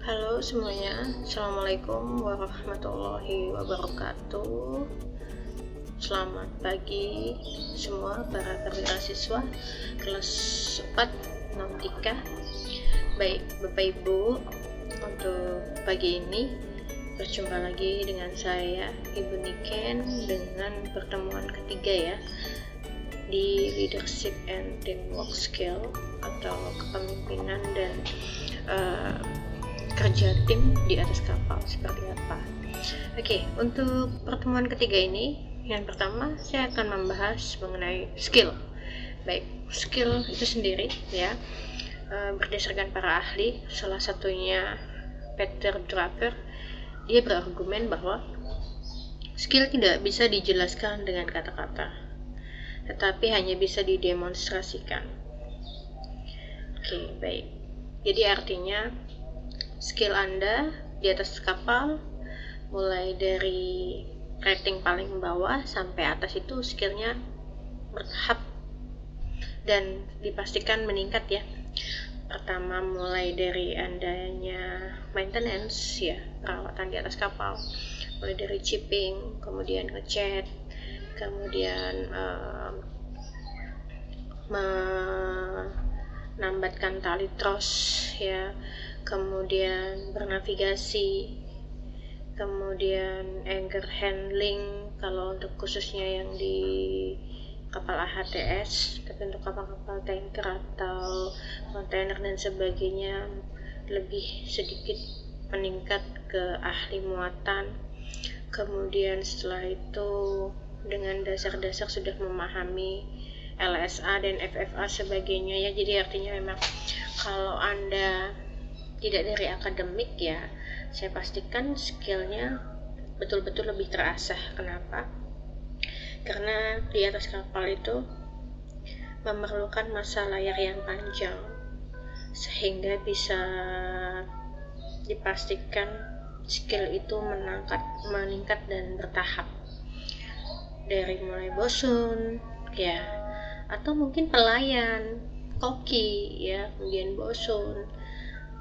Halo semuanya, Assalamualaikum warahmatullahi wabarakatuh. Selamat pagi semua para perwira siswa kelas 4 Nautika. Baik Bapak Ibu, untuk pagi ini berjumpa lagi dengan saya Ibu Niken dengan pertemuan ketiga ya di leadership and teamwork skill atau kepemimpinan dan kerja tim di atas kapal seperti apa. Oke, untuk pertemuan ketiga ini yang pertama saya akan membahas mengenai skill. Baik, skill itu sendiri ya, berdasarkan para ahli, salah satunya Peter Drucker, dia berargumen bahwa skill tidak bisa dijelaskan dengan kata-kata, tetapi hanya bisa didemonstrasikan. Oke, baik. Jadi artinya skill Anda di atas kapal, mulai dari rating paling bawah sampai atas itu skillnya bertahap dan dipastikan meningkat ya. Pertama mulai dari adanya maintenance ya, perawatan di atas kapal, mulai dari chipping, kemudian ngechat, kemudian menambatkan tali tros ya, kemudian bernavigasi, kemudian anchor handling kalau untuk khususnya yang di kapal AHTS, tapi untuk kapal-kapal tanker atau kontainer dan sebagainya lebih sedikit meningkat ke ahli muatan. Kemudian setelah itu dengan dasar-dasar sudah memahami LSA dan FFA sebagainya ya. Jadi artinya memang kalau Anda tidak dari akademik ya, saya pastikan skillnya betul-betul lebih terasah. Kenapa? Karena di atas kapal itu memerlukan masa layar yang panjang, sehingga bisa dipastikan skill itu meningkat dan bertahap. Dari mulai bosun ya, atau mungkin pelayan, koki ya, kemudian bosun,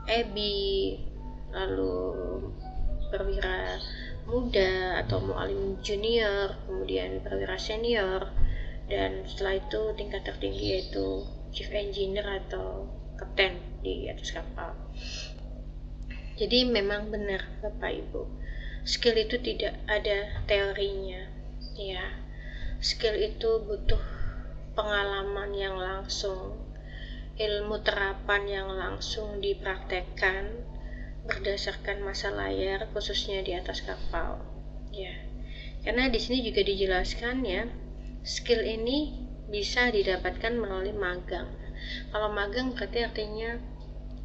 EBI, lalu perwira muda atau mualim junior, kemudian perwira senior, dan setelah itu tingkat tertinggi yaitu chief engineer atau kapten di atas kapal. Jadi memang benar Bapak Ibu, skill itu tidak ada teorinya ya. Skill itu butuh pengalaman yang langsung, ilmu terapan yang langsung dipraktekkan berdasarkan masa layar, khususnya di atas kapal ya. Karena di sini juga dijelaskan ya, skill ini bisa didapatkan melalui magang. Kalau magang berarti artinya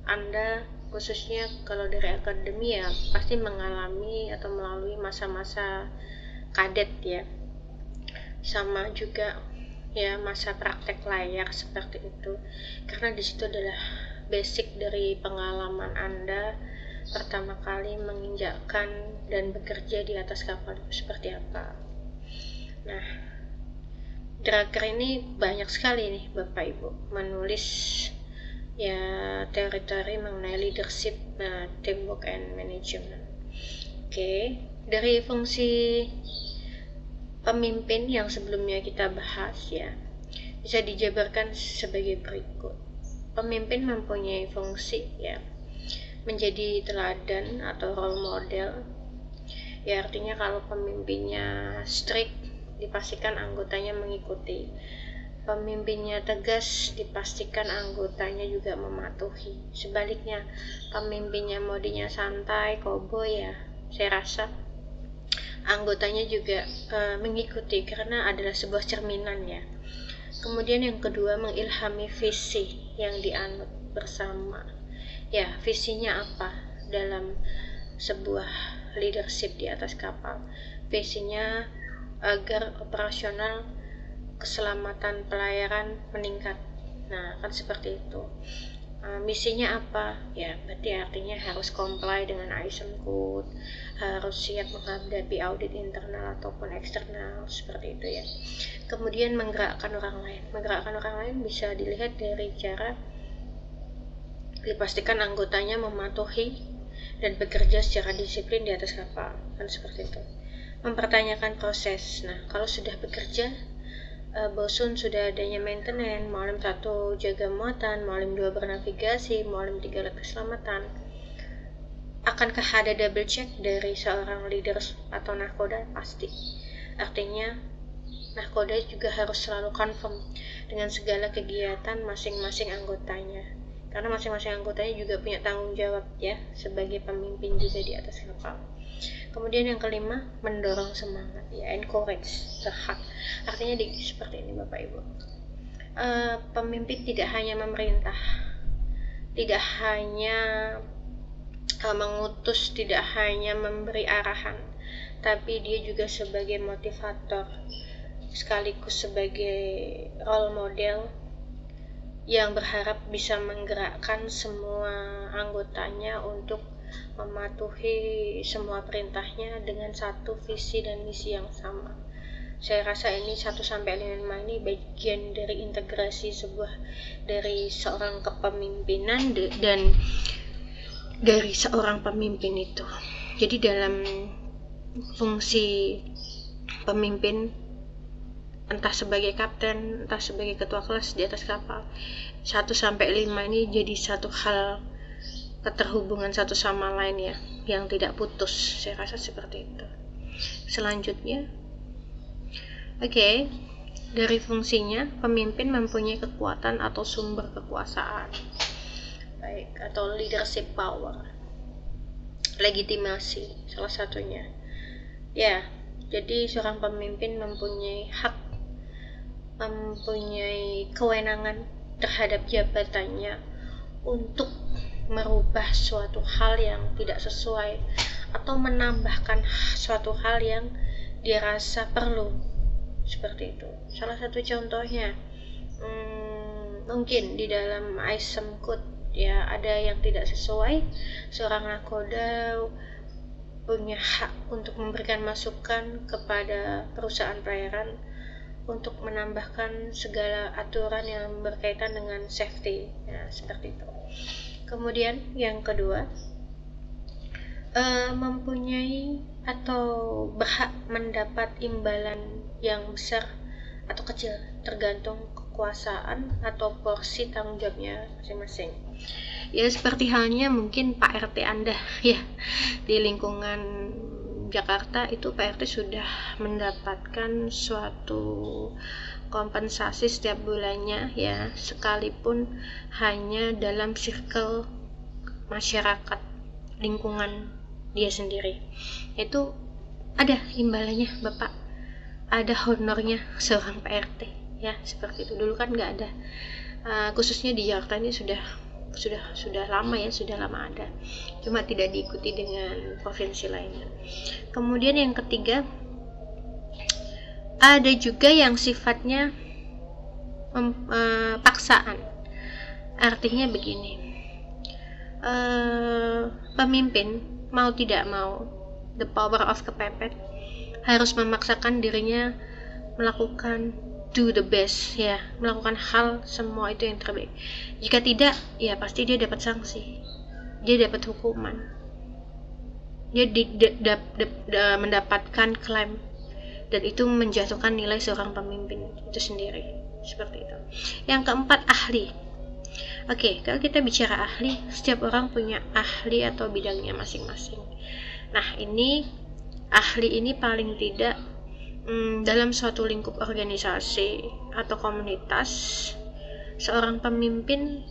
Anda khususnya kalau dari akademi ya pasti mengalami atau melalui masa-masa kadet ya, sama juga ya masa praktek layar seperti itu, karena di situ adalah basic dari pengalaman Anda pertama kali menginjakkan dan bekerja di atas kapal itu seperti apa. Nah, Drucker ini banyak sekali nih Bapak Ibu menulis ya teori-teori mengenai leadership, teamwork and management. Oke, dari fungsi pemimpin yang sebelumnya kita bahas ya, bisa dijabarkan sebagai berikut. Pemimpin mempunyai fungsi ya, menjadi teladan atau role model ya, artinya kalau pemimpinnya strict dipastikan anggotanya mengikuti, pemimpinnya tegas dipastikan anggotanya juga mematuhi. Sebaliknya, pemimpinnya modinya santai, cowboy ya, saya rasa anggotanya juga mengikuti karena adalah sebuah cerminan ya. Kemudian yang kedua, mengilhami visi yang dianut bersama ya. Visinya apa dalam sebuah leadership di atas kapal? Visinya agar operasional keselamatan pelayaran meningkat. Nah, kan seperti itu. Misinya apa? Ya, berarti artinya harus comply dengan ISO code, harus siap menghadapi audit internal ataupun eksternal, seperti itu ya. Kemudian menggerakkan orang lain. Menggerakkan orang lain bisa dilihat dari cara dipastikan anggotanya mematuhi dan bekerja secara disiplin di atas kapal, kan seperti itu. Mempertanyakan proses. Nah, kalau sudah bekerja, bosun sudah adanya maintenance, malam 1 jaga muatan, malam 2 bernavigasi, malam 3 alat keselamatan. Akankah ada double check dari seorang leader atau nahkoda? Pasti. Artinya, nahkoda juga harus selalu confirm dengan segala kegiatan masing-masing anggotanya. Karena masing-masing anggotanya juga punya tanggung jawab ya, sebagai pemimpin juga di atas kapal. Kemudian yang kelima, mendorong semangat, ya, encourage, sehat. Artinya seperti ini Bapak Ibu. Pemimpin tidak hanya memerintah, tidak hanya mengutus, tidak hanya memberi arahan, tapi dia juga sebagai motivator, sekaligus sebagai role model yang berharap bisa menggerakkan semua anggotanya untuk mematuhi semua perintahnya dengan satu visi dan misi yang sama. Saya rasa ini 1-5 ini bagian dari integrasi dari seorang kepemimpinan dan dari seorang pemimpin itu. Jadi dalam fungsi pemimpin, entah sebagai kapten, entah sebagai ketua kelas di atas kapal, 1-5 ini jadi satu hal keterhubungan satu sama lain ya, yang tidak putus. Saya rasa seperti itu. Selanjutnya, dari fungsinya, pemimpin mempunyai kekuatan atau sumber kekuasaan, baik, atau leadership power, legitimasi salah satunya. Ya, jadi seorang pemimpin mempunyai hak, mempunyai kewenangan terhadap jabatannya untuk merubah suatu hal yang tidak sesuai atau menambahkan suatu hal yang dia rasa perlu, seperti itu. Salah satu contohnya mungkin di dalam ISM code ya, ada yang tidak sesuai, seorang nahkoda punya hak untuk memberikan masukan kepada perusahaan pelayaran untuk menambahkan segala aturan yang berkaitan dengan safety ya, seperti itu. Kemudian yang kedua, mempunyai atau berhak mendapat imbalan yang besar atau kecil, tergantung kekuasaan atau porsi tanggung jawabnya masing-masing. Ya, seperti halnya mungkin Pak RT Anda ya, di lingkungan Jakarta itu Pak RT sudah mendapatkan suatu kompensasi setiap bulannya ya, sekalipun hanya dalam circle masyarakat lingkungan dia sendiri, itu ada imbalannya Bapak, ada honornya seorang Pak RT ya, seperti itu. Dulu kan nggak ada, khususnya di Jakarta ini sudah lama ya, sudah lama ada, cuma tidak diikuti dengan provinsi lainnya. Kemudian yang ketiga, ada juga yang sifatnya paksaan. Artinya begini, pemimpin mau tidak mau, the power of kepepet, harus memaksakan dirinya melakukan do the best ya, melakukan hal semua itu yang terbaik. Jika tidak, ya pasti dia dapat sanksi, dia dapat hukuman, dia mendapatkan klaim, dan itu menjatuhkan nilai seorang pemimpin itu sendiri, seperti itu. Yang keempat, ahli. Kalau kita bicara ahli, setiap orang punya ahli atau bidangnya masing-masing. Nah, ahli ini paling tidak dalam suatu lingkup organisasi atau komunitas, seorang pemimpin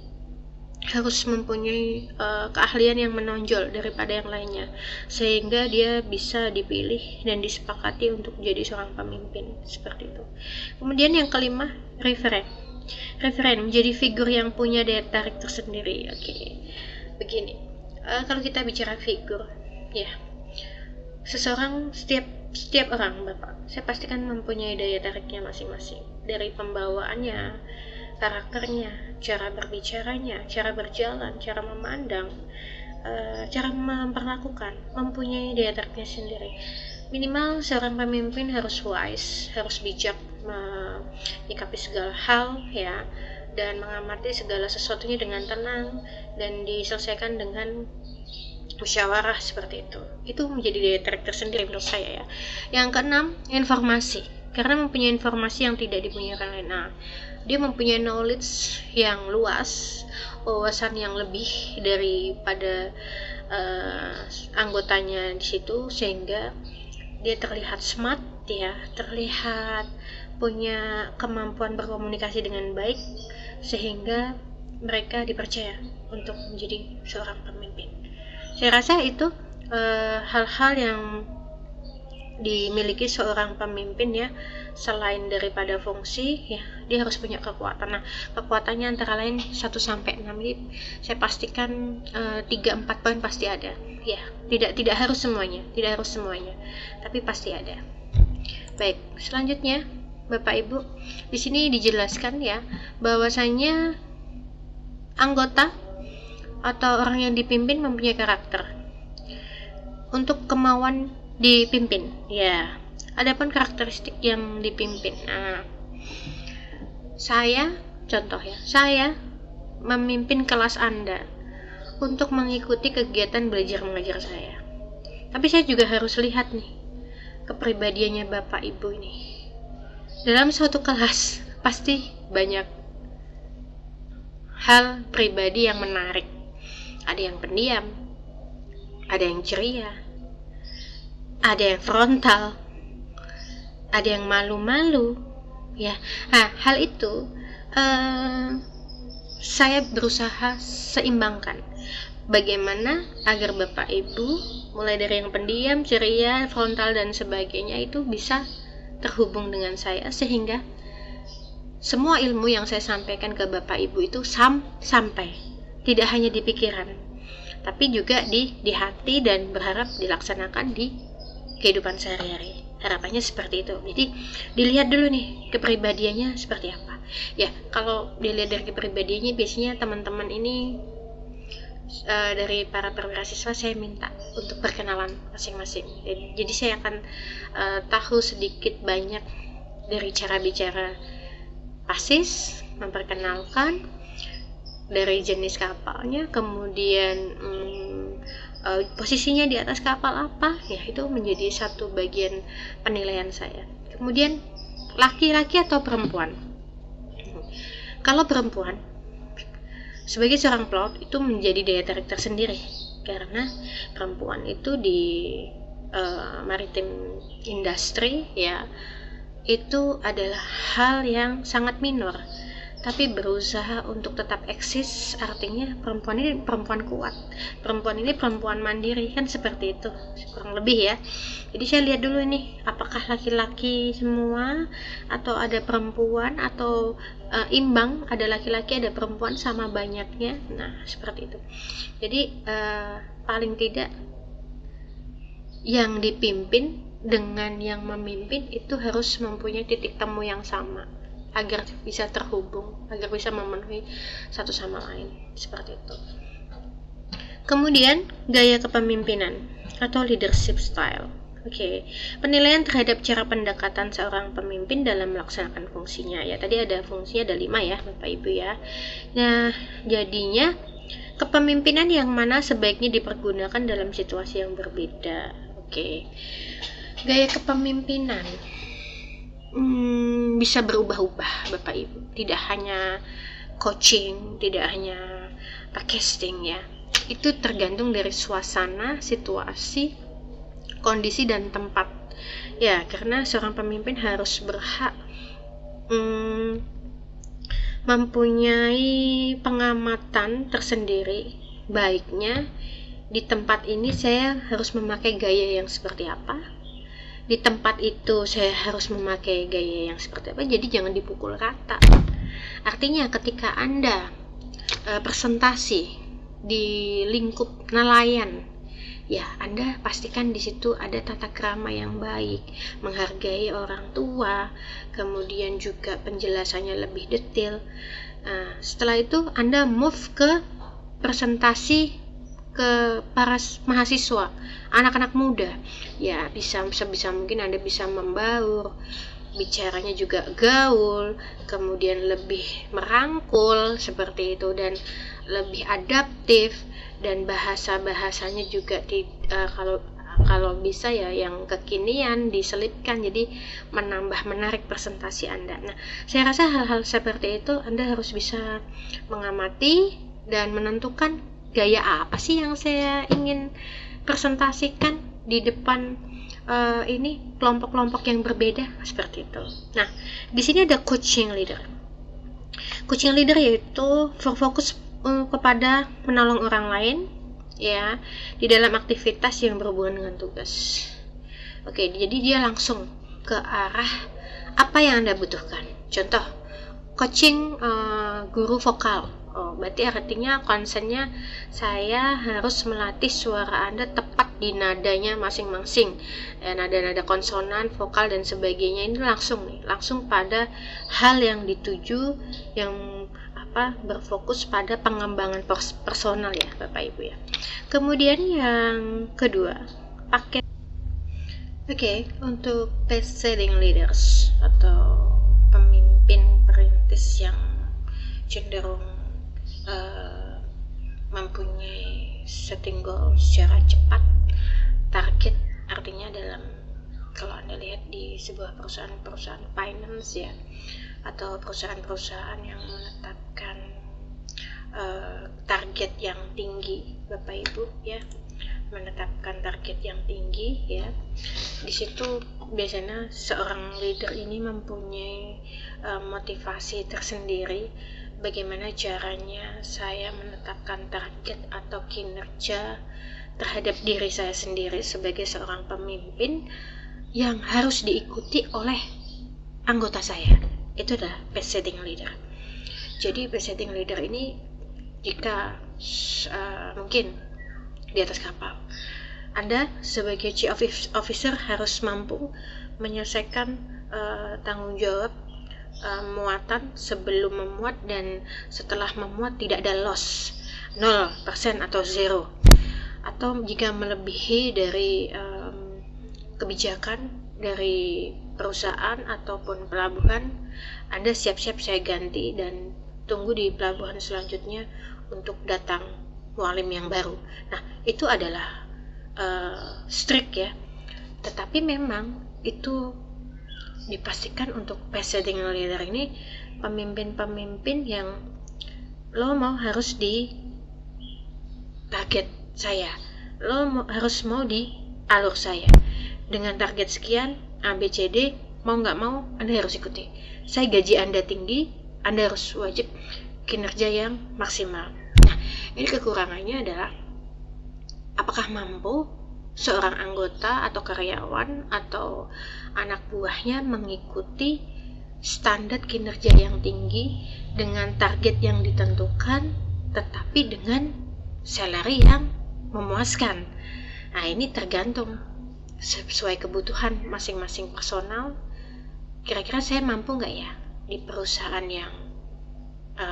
harus mempunyai keahlian yang menonjol daripada yang lainnya, sehingga dia bisa dipilih dan disepakati untuk menjadi seorang pemimpin, seperti itu. Kemudian yang kelima, referen menjadi figur yang punya daya tarik tersendiri. Begini, kalau kita bicara figur ya, seseorang, setiap orang Bapak, saya pastikan mempunyai daya tariknya masing-masing, dari pembawaannya, karakternya, cara berbicaranya, cara berjalan, cara memandang, cara memperlakukan, mempunyai daya tariknya sendiri. Minimal seorang pemimpin harus wise, harus bijak menyikapi segala hal ya, dan mengamati segala sesuatunya dengan tenang dan diselesaikan dengan musyawarah seperti itu menjadi daya tarik tersendiri menurut saya ya. Yang keenam, informasi, karena mempunyai informasi yang tidak dipunyai orang lain. Nah, dia mempunyai knowledge yang luas, wawasan yang lebih daripada anggotanya di situ, sehingga dia terlihat smart ya, terlihat punya kemampuan berkomunikasi dengan baik, sehingga mereka dipercaya untuk menjadi seorang pemimpin. Saya rasa itu hal-hal yang dimiliki seorang pemimpin ya, selain daripada fungsi ya, dia harus punya kekuatan. Nah, kekuatannya antara lain 1-6. Jadi saya pastikan 3-4 poin pasti ada ya. Tidak harus semuanya, tapi pasti ada. Baik, selanjutnya Bapak Ibu, di sini dijelaskan ya bahwasanya anggota atau orang yang dipimpin mempunyai karakter untuk kemauan dipimpin ya. Adapun karakteristik yang dipimpin. Nah, saya memimpin kelas Anda untuk mengikuti kegiatan belajar mengajar saya. Tapi saya juga harus lihat nih kepribadiannya Bapak Ibu ini. Dalam suatu kelas pasti banyak hal pribadi yang menarik. Ada yang pendiam, ada yang ceria, ada yang frontal, ada yang malu-malu ya. Nah, hal itu saya berusaha seimbangkan bagaimana agar Bapak Ibu mulai dari yang pendiam, ceria, frontal dan sebagainya itu bisa terhubung dengan saya, sehingga semua ilmu yang saya sampaikan ke Bapak Ibu itu sampai tidak hanya di pikiran, tapi juga di hati, dan berharap dilaksanakan di kehidupan sehari-hari. Harapannya seperti itu. Jadi dilihat dulu nih kepribadiannya seperti apa. Ya, kalau dilihat dari kepribadiannya, biasanya teman-teman ini dari para perwira siswa saya minta untuk perkenalan masing-masing. Jadi saya akan tahu sedikit banyak dari cara bicara pasis, memperkenalkan dari jenis kapalnya, kemudian posisinya di atas kapal apa ya, itu menjadi satu bagian penilaian saya. Kemudian laki-laki atau perempuan. Kalau perempuan sebagai seorang pilot itu menjadi daya tarik tersendiri, karena perempuan itu di maritim industry ya, itu adalah hal yang sangat minor, tapi berusaha untuk tetap eksis. Artinya perempuan ini perempuan kuat, perempuan ini perempuan mandiri, kan seperti itu kurang lebih ya. Jadi saya lihat dulu nih, apakah laki-laki semua atau ada perempuan, atau imbang, ada laki-laki ada perempuan sama banyaknya. Nah seperti itu. Jadi paling tidak yang dipimpin dengan yang memimpin itu harus mempunyai titik temu yang sama, agar bisa terhubung, agar bisa memenuhi satu sama lain, seperti itu. Kemudian gaya kepemimpinan atau leadership style. Oke, penilaian terhadap cara pendekatan seorang pemimpin dalam melaksanakan fungsinya ya. Tadi ada fungsinya, ada 5 ya Bapak Ibu ya. Nah, jadinya kepemimpinan yang mana sebaiknya dipergunakan dalam situasi yang berbeda. Oke, gaya kepemimpinan bisa berubah-ubah Bapak Ibu. Tidak hanya coaching, tidak hanya casting ya. Itu tergantung dari suasana, situasi, kondisi dan tempat. Ya, karena seorang pemimpin harus berhak mempunyai pengamatan tersendiri. Baiknya di tempat ini saya harus memakai gaya yang seperti apa, di tempat itu saya harus memakai gaya yang seperti apa. Jadi jangan dipukul rata. Artinya ketika Anda presentasi di lingkup nelayan ya, Anda pastikan di situ ada tata krama yang baik, menghargai orang tua, kemudian juga penjelasannya lebih detail. Setelah itu Anda move ke presentasi ke para mahasiswa, anak-anak muda ya, bisa sebisa mungkin Anda bisa membaur, bicaranya juga gaul, kemudian lebih merangkul seperti itu, dan lebih adaptif, dan bahasanya juga kalau bisa ya yang kekinian diselipkan, jadi menambah menarik presentasi Anda. Nah, saya rasa hal-hal seperti itu Anda harus bisa mengamati dan menentukan gaya apa sih yang saya ingin presentasikan di depan ini kelompok-kelompok yang berbeda seperti itu. Nah, di sini ada coaching leader. Coaching leader yaitu berfokus kepada menolong orang lain ya di dalam aktivitas yang berhubungan dengan tugas. Oke, jadi dia langsung ke arah apa yang Anda butuhkan. Contoh, coaching guru vokal. Berarti artinya konsennya saya harus melatih suara Anda tepat di nadanya masing-masing, nada-nada konsonan, vokal dan sebagainya. Ini langsung pada hal yang dituju, yang berfokus pada pengembangan personal ya Bapak Ibu ya. Kemudian yang kedua, paket. Oke, untuk best selling leaders atau pemimpin perintis yang cenderung mempunyai setting goal secara cepat, target, artinya kalau Anda lihat di sebuah perusahaan finance ya, atau perusahaan yang menetapkan target yang tinggi Bapak Ibu ya, menetapkan target yang tinggi ya. Di situ biasanya seorang leader ini mempunyai motivasi tersendiri. Bagaimana caranya saya menetapkan target atau kinerja terhadap diri saya sendiri sebagai seorang pemimpin yang harus diikuti oleh anggota saya. Itu adalah best setting leader. Jadi best setting leader ini jika mungkin di atas kapal, Anda sebagai chief officer harus mampu menyelesaikan tanggung jawab muatan sebelum memuat dan setelah memuat tidak ada loss 0% atau 0, atau jika melebihi dari kebijakan dari perusahaan ataupun pelabuhan, Anda siap-siap saya ganti dan tunggu di pelabuhan selanjutnya untuk datang mualim yang baru. Nah, itu adalah strict ya, tetapi memang itu dipastikan untuk best setting leader ini pemimpin-pemimpin yang lo mau harus di target saya, harus mau di alur saya dengan target sekian ABCD, mau nggak mau Anda harus ikuti. Saya gaji Anda tinggi, Anda harus wajib kinerja yang maksimal. Nah, ini kekurangannya adalah apakah mampu seorang anggota atau karyawan atau anak buahnya mengikuti standar kinerja yang tinggi dengan target yang ditentukan, tetapi dengan salary yang memuaskan. Nah, ini tergantung sesuai kebutuhan masing-masing personal. Kira-kira saya mampu nggak ya di perusahaan yang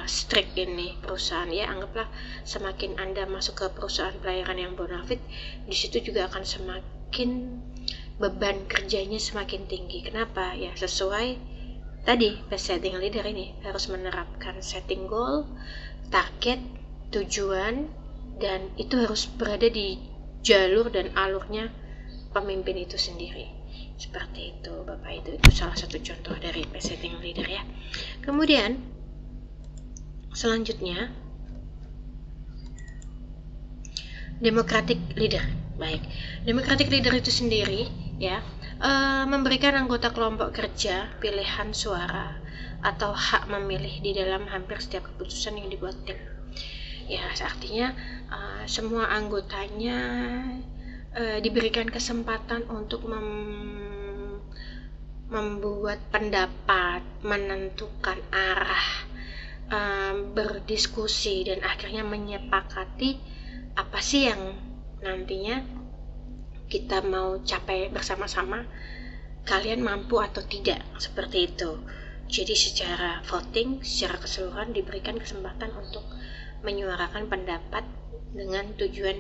strict ini, perusahaan ya, anggaplah semakin Anda masuk ke perusahaan pelayaran yang bonafit, di situ juga akan semakin beban kerjanya semakin tinggi. Kenapa? Ya sesuai tadi, best setting leader ini harus menerapkan setting goal, target, tujuan, dan itu harus berada di jalur dan alurnya pemimpin itu sendiri. Seperti itu Bapak, itu salah satu contoh dari best setting leader ya. Kemudian selanjutnya, democratic leader. Baik, democratic leader itu sendiri ya memberikan anggota kelompok kerja pilihan suara atau hak memilih di dalam hampir setiap keputusan yang dibuat tim. Ya, artinya semua anggotanya diberikan kesempatan untuk membuat pendapat, menentukan arah, berdiskusi, dan akhirnya menyepakati apa sih yang nantinya kita mau capai bersama-sama, kalian mampu atau tidak, seperti itu. Jadi secara voting, secara keseluruhan diberikan kesempatan untuk menyuarakan pendapat dengan tujuan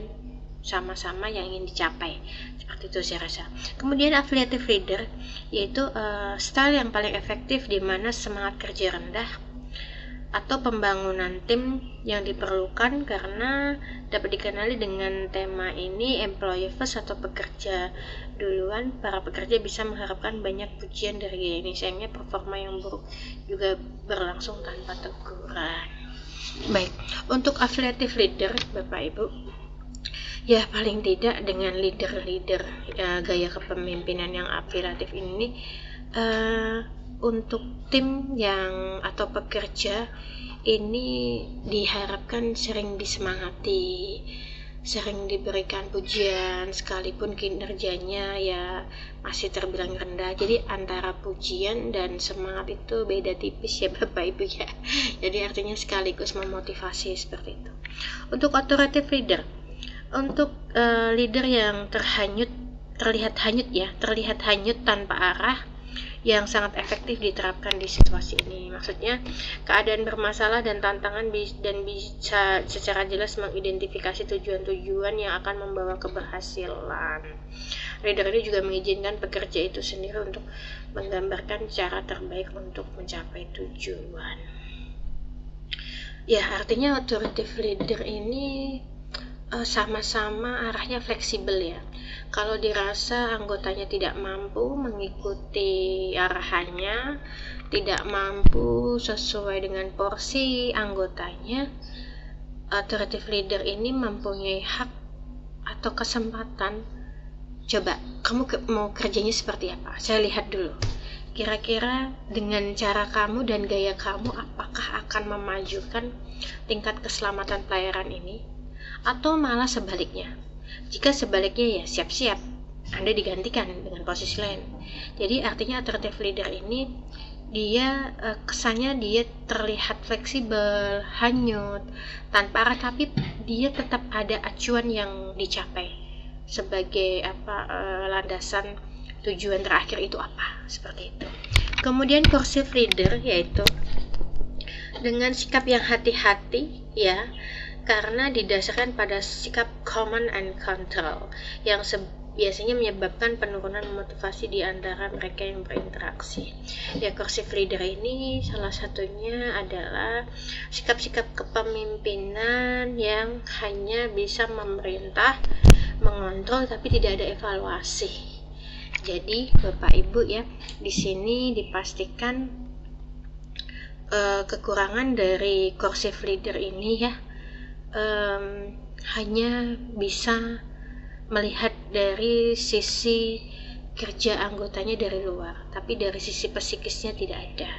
sama-sama yang ingin dicapai. Seperti itu saya rasa. Kemudian affiliative leader, yaitu style yang paling efektif di mana semangat kerja rendah atau pembangunan tim yang diperlukan, karena dapat dikenali dengan tema ini employee first atau pekerja duluan. Para pekerja bisa mengharapkan banyak pujian dari gaya ini, sayangnya performa yang buruk juga berlangsung tanpa teguran. Baik, untuk affiliative leader Bapak Ibu, ya paling tidak dengan leader-leader gaya kepemimpinan yang afiliatif ini, untuk tim yang atau pekerja ini diharapkan sering disemangati, sering diberikan pujian sekalipun kinerjanya ya masih terbilang rendah. Jadi antara pujian dan semangat itu beda tipis ya Bapak Ibu ya. Jadi artinya sekaligus memotivasi seperti itu. Untuk authoritative leader, untuk leader yang terlihat hanyut tanpa arah, yang sangat efektif diterapkan di situasi ini. Maksudnya keadaan bermasalah dan tantangan dan bisa secara jelas mengidentifikasi tujuan-tujuan yang akan membawa keberhasilan. Leader ini juga mengizinkan pekerja itu sendiri untuk menggambarkan cara terbaik untuk mencapai tujuan. Ya, artinya authoritative leader ini sama-sama arahnya fleksibel ya. Kalau dirasa anggotanya tidak mampu mengikuti arahannya, tidak mampu sesuai dengan porsi anggotanya, authoritative leader ini mempunyai hak atau kesempatan. Coba, kamu mau kerjanya seperti apa? Saya lihat dulu. Kira-kira dengan cara kamu dan gaya kamu, apakah akan memajukan tingkat keselamatan pelayaran ini? Atau malah sebaliknya? Jika sebaliknya ya siap-siap Anda digantikan dengan posisi lain. Jadi artinya authoritative leader ini dia kesannya dia terlihat fleksibel, hanyut, tanpa arah, tapi dia tetap ada acuan yang dicapai sebagai landasan tujuan terakhir itu apa, seperti itu. Kemudian coercive leader, yaitu dengan sikap yang hati-hati ya, karena didasarkan pada sikap command and control yang biasanya menyebabkan penurunan motivasi di antara mereka yang berinteraksi. Ya, coercive leader ini salah satunya adalah sikap-sikap kepemimpinan yang hanya bisa memerintah, mengontrol, tapi tidak ada evaluasi. Jadi Bapak Ibu ya, di sini dipastikan kekurangan dari coercive leader ini ya, hanya bisa melihat dari sisi kerja anggotanya dari luar, tapi dari sisi psikisnya tidak ada.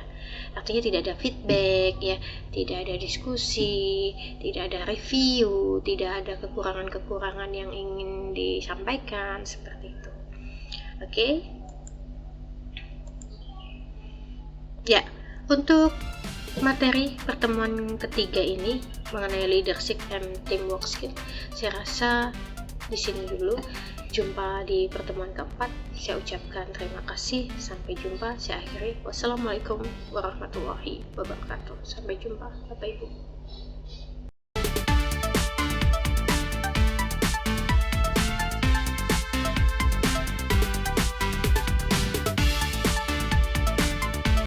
Artinya tidak ada feedback ya, tidak ada diskusi, tidak ada review, tidak ada kekurangan-kekurangan yang ingin disampaikan, seperti itu. Oke? Ya, untuk materi pertemuan ketiga ini mengenai leadership and teamwork skill, saya rasa di sini dulu. Jumpa di pertemuan keempat. Saya ucapkan terima kasih. Sampai jumpa. Saya akhiri. Wassalamualaikum warahmatullahi wabarakatuh. Sampai jumpa Bapak Ibu.